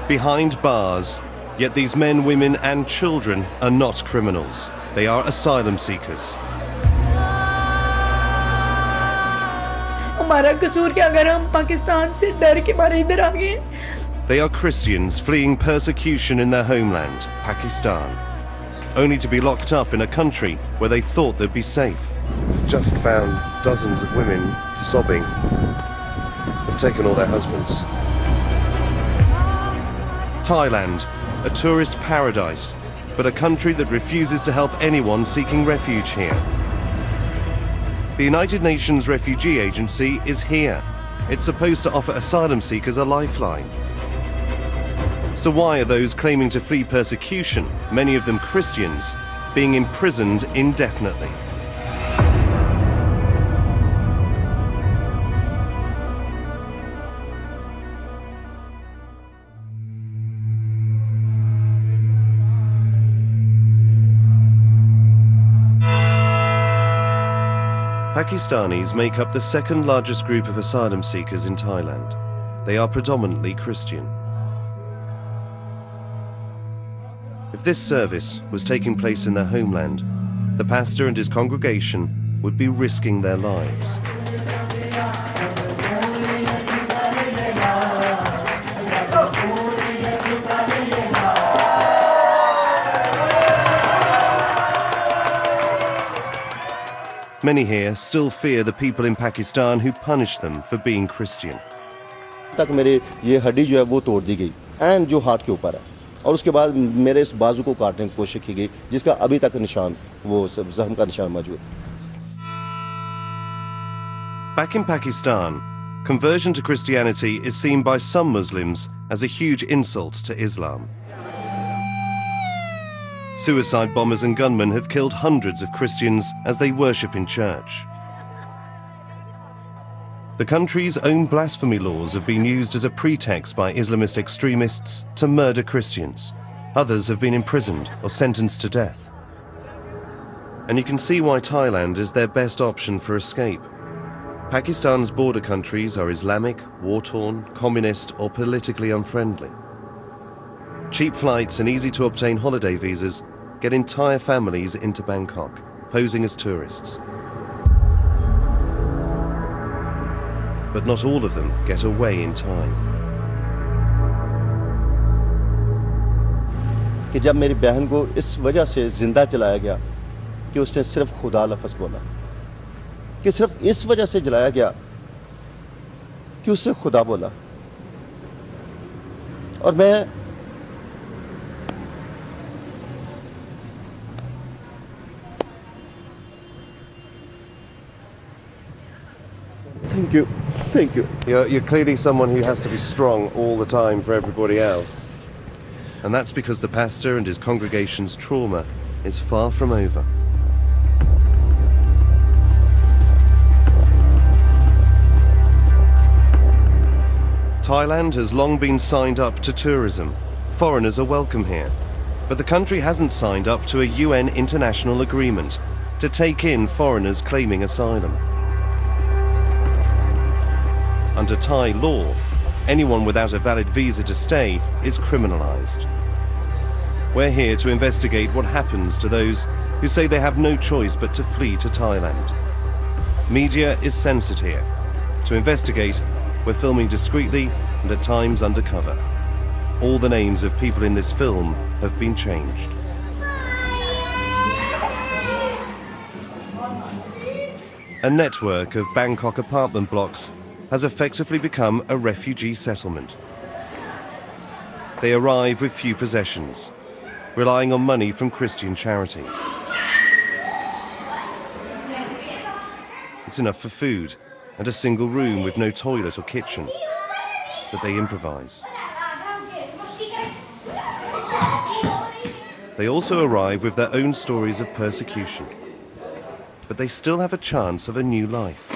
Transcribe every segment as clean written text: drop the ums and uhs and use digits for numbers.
behind bars, yet these men, women and children are not criminals. They are asylum seekers. हमारा कसूर क्या अगर हम पाकिस्तान से डर के मारे इधर आ गए? They are Christians fleeing persecution in their homeland, Pakistan, only to be locked up in a country where they thought they'd be safe. We've just found dozens of women sobbing. They've taken all their husbands. Thailand, a tourist paradise, but a country that refuses to help anyone seeking refuge here. The United Nations Refugee Agency is here. It's supposed to offer asylum seekers a lifeline. So why are those claiming to flee persecution, many of them Christians, being imprisoned indefinitely? Pakistanis make up the second largest group of asylum seekers in Thailand. They are predominantly Christian. If this service was taking place in their homeland, the pastor and his congregation would be risking their lives. Many here still fear the people in Pakistan who punish them for being Christian. तक मेरे ये हड्डी जो है वो तोड़ दी गई and जो हार्ट के ऊपर है और उसके बाद मेरे इस बाजू को काटने की कोशिश की गई जिसका अभी तक निशान वो जख्म का निशान मौजूद है. Back in Pakistan, conversion to Christianity is seen by some Muslims as a huge insult to Islam. Suicide bombers and gunmen have killed hundreds of Christians as they worship in church. The country's own blasphemy laws have been used as a pretext by Islamist extremists to murder Christians. Others have been imprisoned or sentenced to death. And you can see why Thailand is their best option for escape. Pakistan's border countries are Islamic, war-torn, communist or politically unfriendly. Cheap flights and easy-to-obtain holiday visas get entire families into Bangkok, posing as tourists. But not all of them get away in time. कि जब मेरी बहन को इस वजह से जिंदा चलाया गया कि उसने सिर्फ खुदा लफ्ज़ बोला, कि सिर्फ इस वजह से जलाया गया कि उसने खुदा बोला. और मैं Thank you. Thank you. You're clearly someone who has to be strong all the time for everybody else. And that's because the pastor and his congregation's trauma is far from over. Thailand has long been signed up to tourism. Foreigners are welcome here. But the country hasn't signed up to a UN international agreement to take in foreigners claiming asylum. Under Thai law, anyone without a valid visa to stay is criminalized. We're here to investigate what happens to those who say they have no choice but to flee to Thailand. Media is censored here. To investigate, we're filming discreetly and at times undercover. All the names of people in this film have been changed. A network of Bangkok apartment blocks has effectively become a refugee settlement. They arrive with few possessions, relying on money from Christian charities. It's enough for food and a single room with no toilet or kitchen, but they improvise. They also arrive with their own stories of persecution, but they still have a chance of a new life.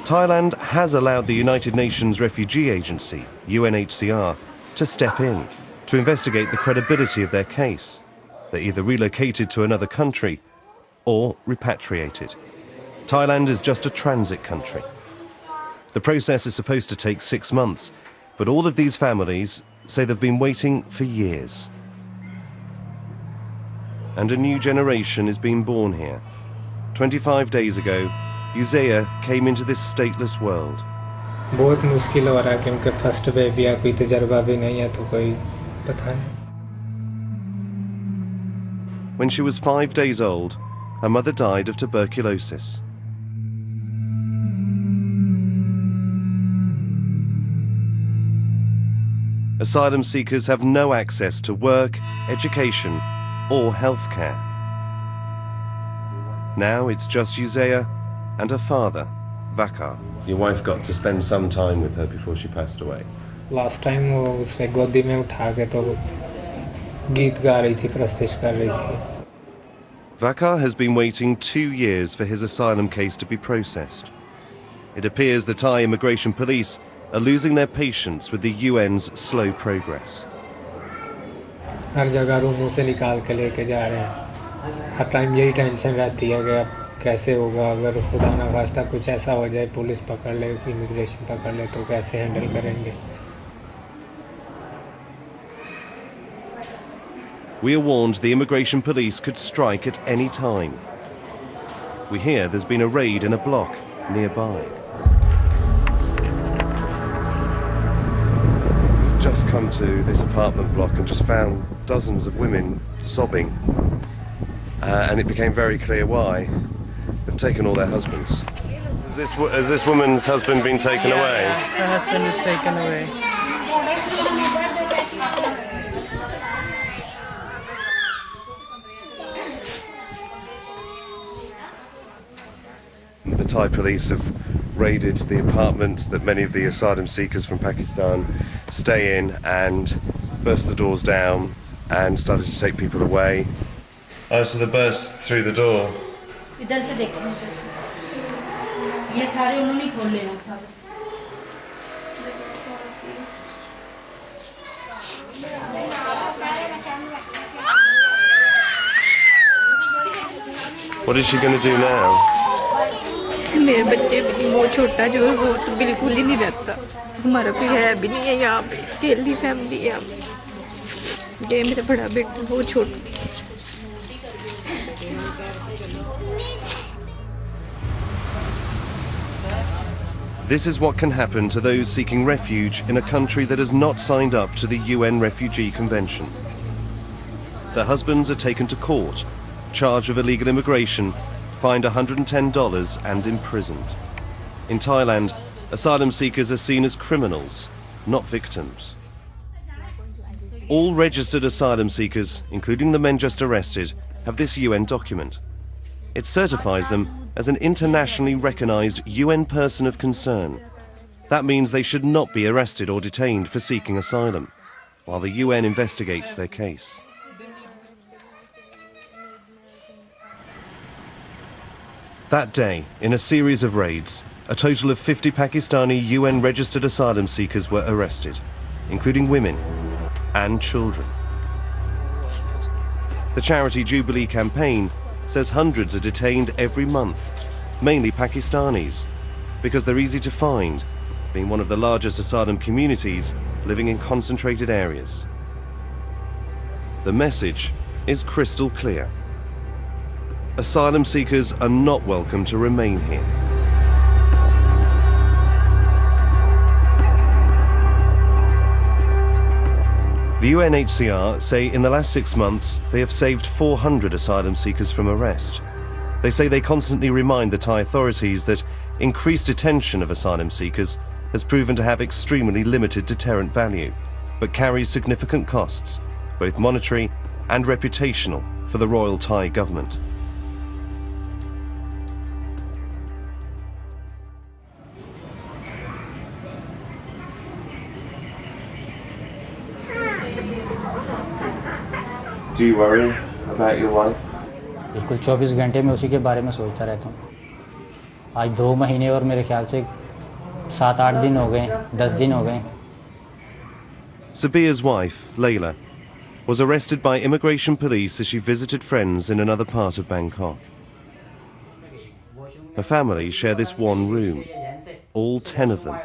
Thailand has allowed the United Nations Refugee Agency, UNHCR, to step in to investigate the credibility of their case. They're either relocated to another country or repatriated. Thailand is just a transit country. The process is supposed to take 6 months, but all of these families say they've been waiting for years. And a new generation is being born here. 25 days ago, Uzea came into this stateless world. बहुत मुश्किल हो रहा है क्योंकि first baby है, कोई तजर्बा भी नहीं है, तो कोई पता नहीं. When she was 5 days old, her mother died of tuberculosis. Asylum seekers have no access to work, education, or healthcare. Now it's just Uzea and her father, Vakar. Your wife got to spend some time with her before she passed away. Last time वो उसे गोदी में उठा के तो गीत गा रही थी, प्रस्तुत कर रही थी. Vakar has been waiting 2 years for his asylum case to be processed. It appears the Thai immigration police are losing their patience with the UN's slow progress. हर जगह रूमों से निकाल के लेके जा रहे हैं. हर टाइम यही टेंशन रहती है कि अब कैसे होगा, अगर खुदा ना खास्ता कुछ ऐसा हो जाए, पुलिस पकड़ ले, इमिग्रेशन पकड़ ले, तो कैसे हैंडल करेंगे. We are warned the immigration police could strike at any time. We hear there's been a raid in a block nearby. We've just come to this apartment block and just found dozens of women sobbing. And it became very clear why. They've taken all their husbands. Has this woman's husband been taken away? Her husband is taken away. The Thai police have raided the apartments that many of the asylum seekers from Pakistan stay in and burst the doors down and started to take people away. Oh, so they burst through the door. इधर से देखें, इधर से ये सारे उन्होंने खोले हैं सब. What is she going to do now? मेरे बच्चे भी बहुत छोटा जो है, वो तो बिल्कुल ही नहीं रहता. हमारा कोई है भी नहीं है यहाँ पे, अकेली फैमिली है. ये मेरा बड़ा बेटा बहुत छोटा. This is what can happen to those seeking refuge in a country that has not signed up to the UN Refugee Convention. Their husbands are taken to court, charged with illegal immigration, fined $110 and imprisoned. In Thailand, asylum seekers are seen as criminals, not victims. All registered asylum seekers, including the men just arrested, have this UN document. It certifies them as an internationally recognized UN person of concern. That means they should not be arrested or detained for seeking asylum, while the UN investigates their case. That day, in a series of raids, a total of 50 Pakistani UN-registered asylum seekers were arrested, including women and children. The charity Jubilee campaign says hundreds are detained every month, mainly Pakistanis, because they're easy to find, being one of the largest asylum communities living in concentrated areas. The message is crystal clear. Asylum seekers are not welcome to remain here. The UNHCR say in the last 6 months they have saved 400 asylum seekers from arrest. They say they constantly remind the Thai authorities that increased detention of asylum seekers has proven to have extremely limited deterrent value, but carries significant costs, both monetary and reputational, for the Royal Thai government. Do you worry about your life? बिल्कुल 24 घंटे में उसी के बारे में सोचता रहता हूँ. आज 2 महीने और मेरे ख्याल से 7-8 दिन हो गए, 10 दिन हो गए. Sabia's wife, Layla, was arrested by immigration police as she visited friends in another part of Bangkok. Her family share this one room. all 10 of them.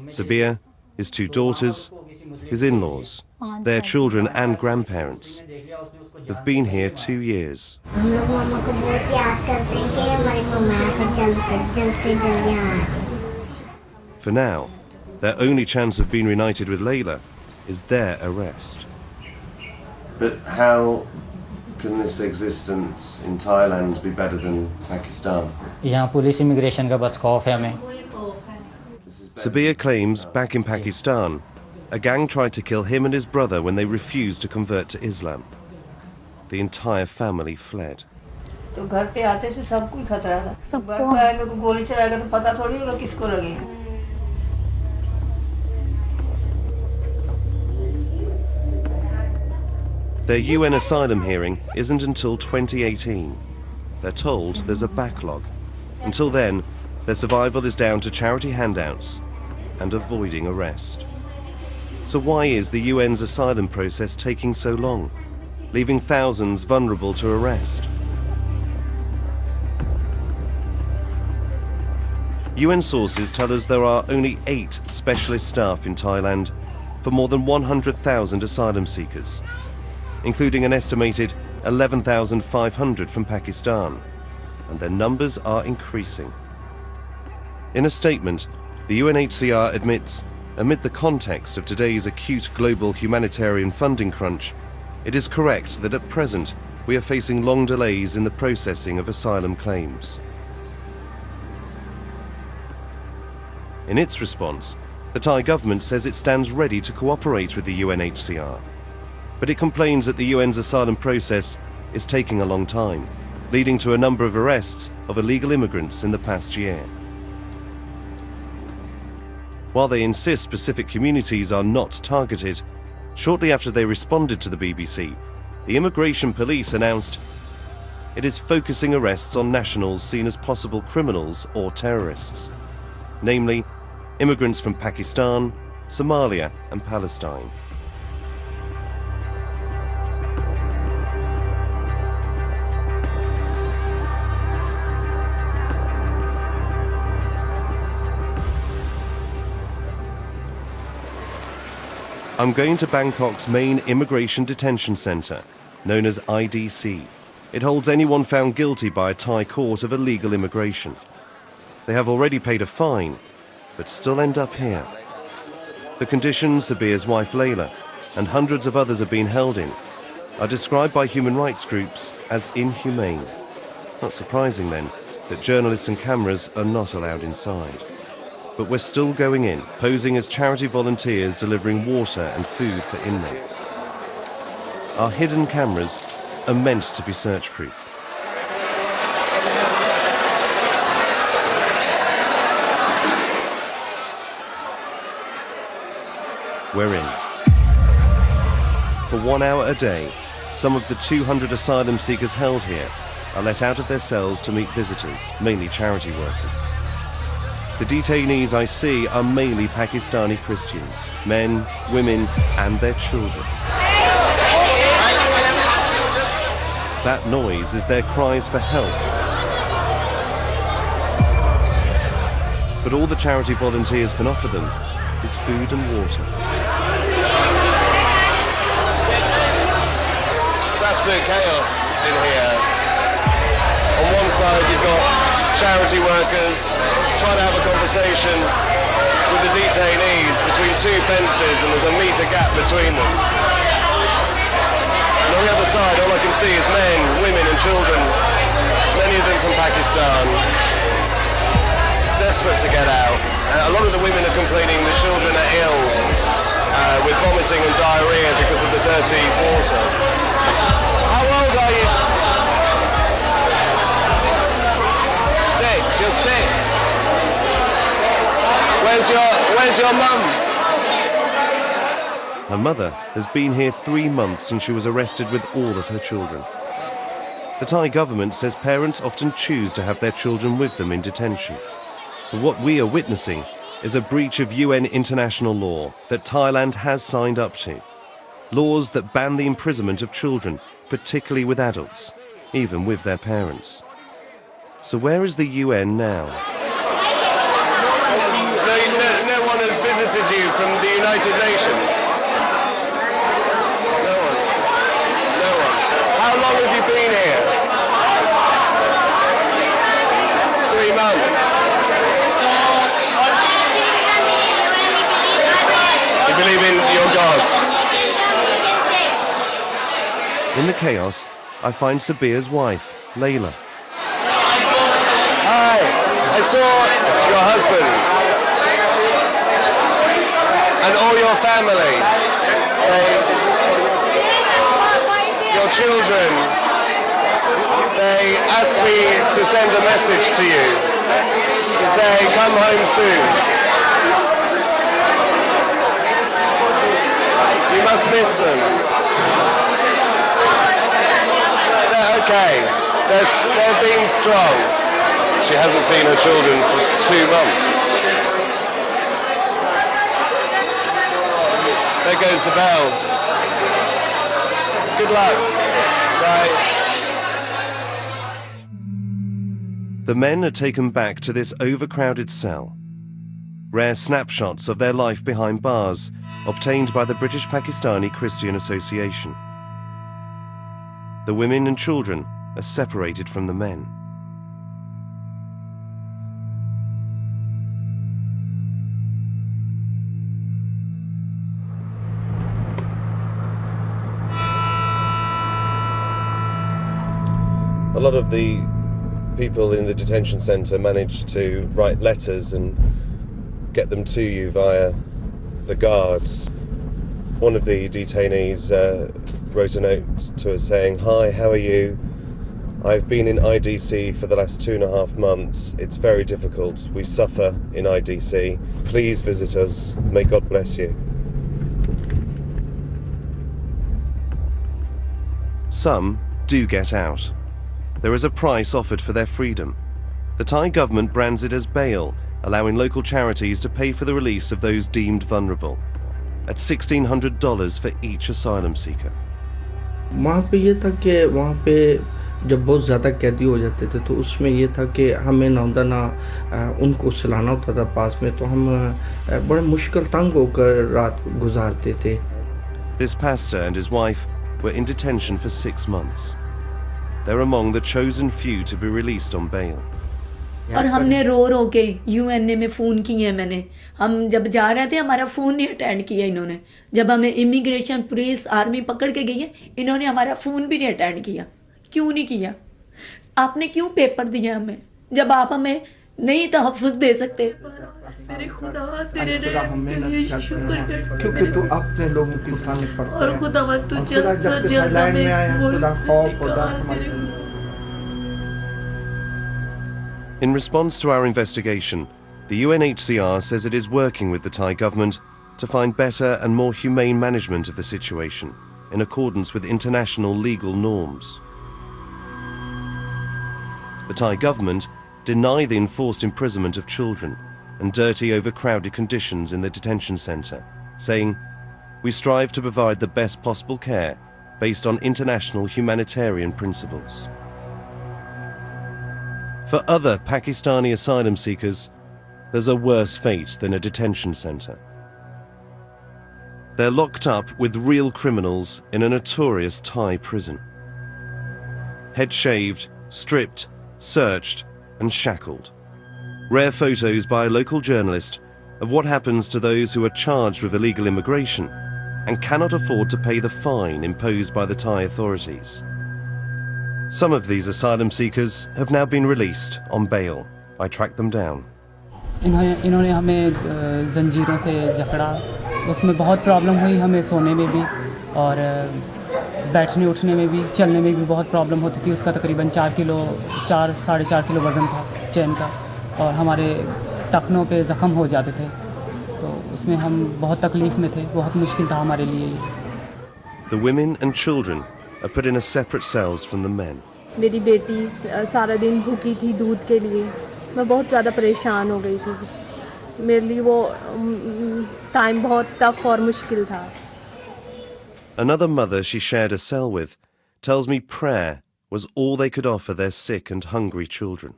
Sabir, his 2 daughters, his in-laws, their children and grandparents. They've been here 2 years. For now, their only chance of being reunited with Layla is their arrest. But how can this existence in Thailand be better than Pakistan? यहाँ police immigration का बस खौफ है हमें. Sabir claims back in Pakistan, a gang tried to kill him and his brother when they refused to convert to Islam. The entire family fled. तो घर पे आते से सब कोई खतरा था. घर पे आएगा तो गोली चलाएगा तो पता थोड़ी होगा किसको लगेगा. Their UN asylum hearing isn't until 2018. They're told there's a backlog. Until then, their survival is down to charity handouts and avoiding arrest. So why is the UN's asylum process taking so long, leaving thousands vulnerable to arrest? UN sources tell us there are only 8 specialist staff in Thailand for more than 100,000 asylum seekers, including an estimated 11,500 from Pakistan, and their numbers are increasing. In a statement, the UNHCR admits, amid the context of today's acute global humanitarian funding crunch, it is correct that at present we are facing long delays in the processing of asylum claims. In its response, the Thai government says it stands ready to cooperate with the UNHCR, but it complains that the UN's asylum process is taking a long time, leading to a number of arrests of illegal immigrants in the past year. While they insist specific communities are not targeted, shortly after they responded to the BBC, the immigration police announced it is focusing arrests on nationals seen as possible criminals or terrorists, namely immigrants from Pakistan, Somalia and Palestine. I'm going to Bangkok's main immigration detention centre, known as IDC. It holds anyone found guilty by a Thai court of illegal immigration. They have already paid a fine, but still end up here. The conditions Sabir's wife Layla and hundreds of others are being held in are described by human rights groups as inhumane. Not surprising then that journalists and cameras are not allowed inside. But we're still going in, posing as charity volunteers delivering water and food for inmates. Our hidden cameras are meant to be search-proof. We're in. For 1 hour a day, some of the 200 asylum seekers held here are let out of their cells to meet visitors, mainly charity workers. The detainees I see are mainly Pakistani Christians, men, women, and their children. That noise is their cries for help. But all the charity volunteers can offer them is food and water. It's absolute chaos in here. On one side you've got charity workers trying to have a conversation with the detainees between 2 fences, and there's a metre gap between them. And on the other side all I can see is men, women and children, many of them from Pakistan, desperate to get out. A lot of the women are complaining the children are ill with vomiting and diarrhea because of the dirty water. How old are you? 6, you're 6. Where's your mum? Her mother has been here 3 months and she was arrested with all of her children. The Thai government says parents often choose to have their children with them in detention. But what we are witnessing is a breach of UN international law that Thailand has signed up to. Laws that ban the imprisonment of children, particularly with adults, even with their parents. So where is the UN now? visited you from the United Nations? No one. No one. How long have you been here? 3 months. You believe in your gods? In the chaos, I find Sabia's wife, Layla. Hi, I saw your husband and all your family, your children. They asked me to send a message to you to say, come home soon. You must miss them. They're okay. They're being strong. She hasn't seen her children for 2 months. There goes the bell. Good luck. Bye. The men are taken back to this overcrowded cell. Rare snapshots of their life behind bars obtained by the British Pakistani Christian Association. The women and children are separated from the men. A lot of the people in the detention centre managed to write letters and get them to you via the guards. One of the detainees wrote a note to us saying, "Hi, how are you? I've been in IDC for the last 2.5 months. It's very difficult. We suffer in IDC. Please visit us. May God bless you." Some do get out. There is a price offered for their freedom. The Thai government brands it as bail, allowing local charities to pay for the release of those deemed vulnerable, at $1,600 for each asylum seeker. वहाँ पे ये था कि वहाँ पे जब बहुत ज़्यादा कैदी हो जाते थे तो उसमें ये था कि हमें ना होता ना उनको सुलाना होता था पास में, तो हम बड़े मुश्किल तंग होकर रात गुजारते थे. This pastor and his wife were in detention for 6 months. They're among the chosen few to be released on bail. और हमने रो के यूएनए में फ़ोन किए हैं मैंने. हम जब जा रहे थे हमारा फ़ोन नहीं अटेंड किया इन्होंने. जब हमें इमिग्रेशन पुलिस आर्मी पकड़ के गई है इन्होंने हमारा फ़ोन भी नहीं अटेंड किया. क्यों नहीं किया? आपने क्यों पेपर दिया हमें जब आप हमें नहीं तहफ़्फ़ुज़ दे सकते? मेरे खुदा तेरे लिए शुक्र कर, क्योंकि तू अपने लोगों की उठाने पड़ता है. और खुदा तू जल्द से जल्द हमें इस मुल्क से निकाल. In response to our investigation, the UNHCR says it is working with the Thai government to find better and more humane management of the situation in accordance with international legal norms. The Thai government deny the enforced imprisonment of children and dirty, overcrowded conditions in the detention centre, saying, "We strive to provide the best possible care based on international humanitarian principles." For other Pakistani asylum seekers, there's a worse fate than a detention centre. They're locked up with real criminals in a notorious Thai prison. Head shaved, stripped, searched and shackled. Rare photos by a local journalist of what happens to those who are charged with illegal immigration and cannot afford to pay the fine imposed by the Thai authorities. Some of these asylum seekers have now been released on bail. I tracked them down. इन्होंने हमें जंजीरों से जकड़ा, उसमें बहुत problem हुई हमें सोने में भी और बैठने उठने में भी, चलने में भी बहुत प्रॉब्लम होती थी. उसका तकरीबन 4-4.5 किलो वज़न था चैन का और हमारे टखनों पे ज़ख़म हो जाते थे, तो उसमें हम बहुत तकलीफ़ में थे. बहुत मुश्किल था हमारे लिए. The women and children are put in a separate cells from the men. मेरी बेटी सारा दिन भूखी थी दूध के लिए. मैं बहुत ज़्यादा परेशान हो गई थी. मेरे लिए वो टाइम बहुत टफ और मुश्किल था. Another mother she shared a cell with tells me prayer was all they could offer their sick and hungry children.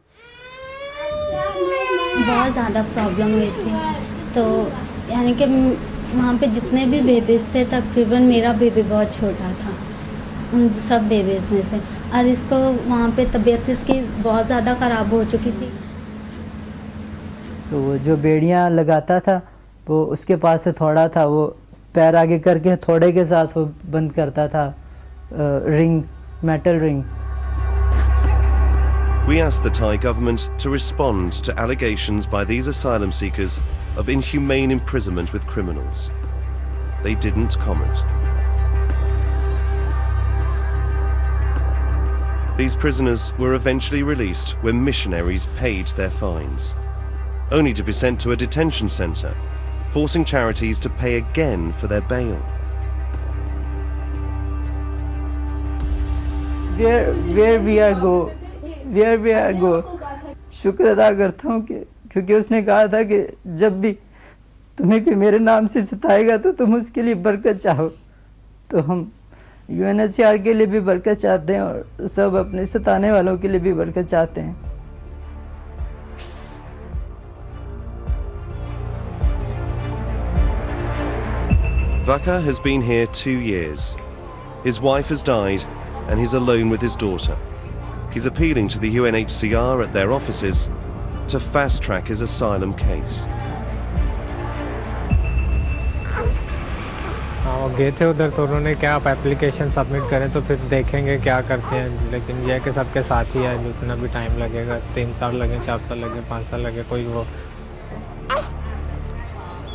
बहुत ज़्यादा प्रॉब्लम हुई थी, तो यानी कि वहाँ पे जितने भी बेबीज़ थे तकरीबन मेरा बेबी बहुत छोटा था उन सब बेबीज़ में से, और इसको वहाँ पे तबीयत इसकी बहुत ज़्यादा ख़राब हो चुकी थी। तो वो जो बेड़ियाँ लगाता था वो उसके पास से थोड़ा था, वो पैर आगे करके थोड़े के साथ वो बंद करता था, ring, metal ring. We asked the Thai government to respond to allegations by these asylum seekers of inhumane imprisonment with criminals. They didn't comment. These prisoners were eventually released when missionaries paid their fines, only to be sent to a detention centre, forcing charities to pay again for their bail. Where we are go, शुक्र अदा करता हूँ कि क्योंकि उसने कहा था कि जब भी तुम्हें कोई मेरे नाम से सताएगा तो तुम उसके लिए बरकत चाहो। तो हम UNHCR के लिए भी बरकत चाहते हैं और सब अपने सताने वालों के लिए भी बरकत चाहते हैं। Vaka has been here 2 years. His wife has died and he's alone with his daughter. He's appealing to the UNHCR at their offices to fast-track his asylum case. हाँ, वो गए थे उधर तो उन्होंने क्या आप एप्लीकेशन सबमिट करें तो फिर देखेंगे क्या करते हैं, लेकिन यह कि सबके साथ ही है, जितना भी टाइम लगेगा, 3 साल लगे, 4 साल लगे, 5 साल लगे, कोई वो।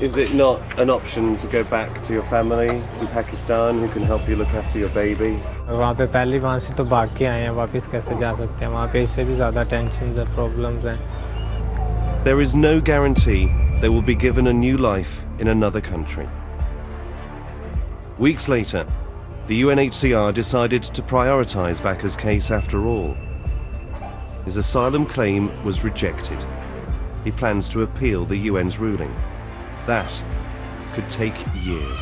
Is it not an option to go back to your family in Pakistan who can help you look after your baby? वहाँ पे पहले वहाँ से तो भाग के आए हैं, वापस कैसे जा सकते हैं? वहाँ पे इससे भी ज़्यादा टेंशन और प्रॉब्लम्स हैं। There is no guarantee they will be given a new life in another country. Weeks later, the UNHCR decided to prioritise Vaka's case after all. His asylum claim was rejected. He plans to appeal the UN's ruling. That could take years.